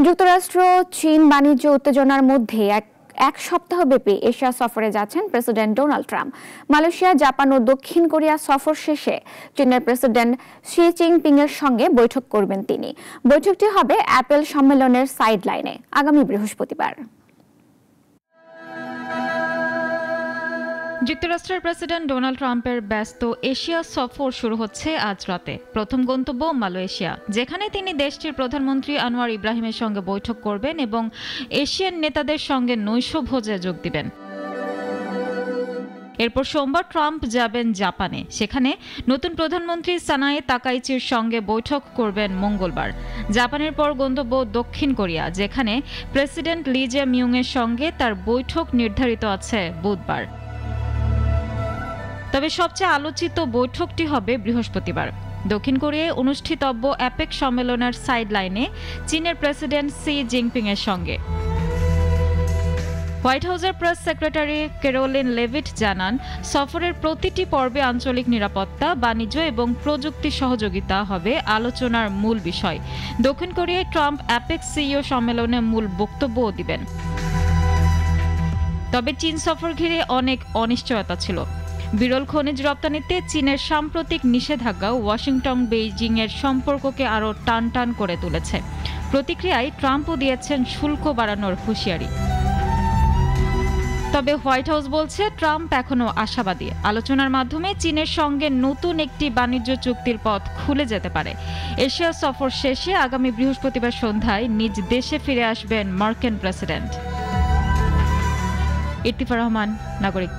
যুক্তরাষ্ট্র চীন বাণিজ্য উত্তেজনার মধ্যে এক সপ্তাহব্যাপী এশিয়া সফরে যাচ্ছেন president Donald Trump. Malaysia, Japan ও দক্ষিণ কোরিয়া সফর শেষে চীনের প্রেসিডেন্ট শি জিনপিং এর সঙ্গে বৈঠক করবেন তিনি। বৈঠকটি হবে অ্যাপেল সম্মেলনের সাইড লাইনে আগামী বৃহস্পতিবার। যুক্তরাষ্ট্রের প্রেসিডেন্ট ডোনাল্ড ট্রাম্পের ব্যস্ত এশিয়া সফর শুরু হচ্ছে আজ রাতে। প্রথম গন্তব্য মালয়েশিয়া, যেখানে তিনি দেশটির প্রধানমন্ত্রী আনোয়ার ইব্রাহিমের সঙ্গে বৈঠক করবেন এবং এশিয়ান নেতাদের সঙ্গে নৈশভোজে যোগ দিবেন। এরপর সোমবার ট্রাম্প যাবেন জাপানে, সেখানে নতুন প্রধানমন্ত্রী সানায়ে তাকাইচির সঙ্গে বৈঠক করবেন মঙ্গলবার। জাপানের পর গন্তব্য দক্ষিণ কোরিয়া, যেখানে প্রেসিডেন্ট লি জে মিউং এর সঙ্গে তার বৈঠক নির্ধারিত আছে বুধবার। তবে সবচেয়ে আলোচিত বৈঠকটি হবে বৃহস্পতিবার দক্ষিণ কোরিয়ায় অনুষ্ঠিতব্য অ্যাপেক সম্মেলনের সাইড লাইনে চীনের প্রেসিডেন্ট শি জিনপিং এর সঙ্গে। হোয়াইট হাউসের প্রেস সেক্রেটারি ক্যারোলিন লেভিট জানান, সফরের প্রতিটি পর্বে আঞ্চলিক নিরাপত্তা, বাণিজ্য এবং প্রযুক্তি সহযোগিতা হবে আলোচনার মূল বিষয়। দক্ষিণ কোরিয়ায় ট্রাম্প অ্যাপেক সিইও সম্মেলনে মূল বক্তব্যও দিবেন। তবে চীন সফর ঘিরে অনেক অনিশ্চয়তা ছিল। বিরল খনিজ রপ্তানিতে চীনের সাম্প্রতিক নিষেধাজ্ঞা ওয়াশিংটন বেইজিং এর সম্পর্ককে আরও টানটান করে তুলেছে। প্রতিক্রিয়ায় ট্রাম্পও দিয়েছেন শুল্ক বাড়ানোর হুঁশিয়ারি। তবে হোয়াইট হাউস বলছে ট্রাম্প এখনও আশাবাদী, আলোচনার মাধ্যমে চীনের সঙ্গে নতুন একটি বাণিজ্য চুক্তির পথ খুলে যেতে পারে। এশিয়া সফর শেষে আগামী বৃহস্পতিবার সন্ধ্যায় নিজ দেশে ফিরে আসবেন মার্কিন প্রেসিডেন্ট। ইত্তিফার রহমান, নাগরিক।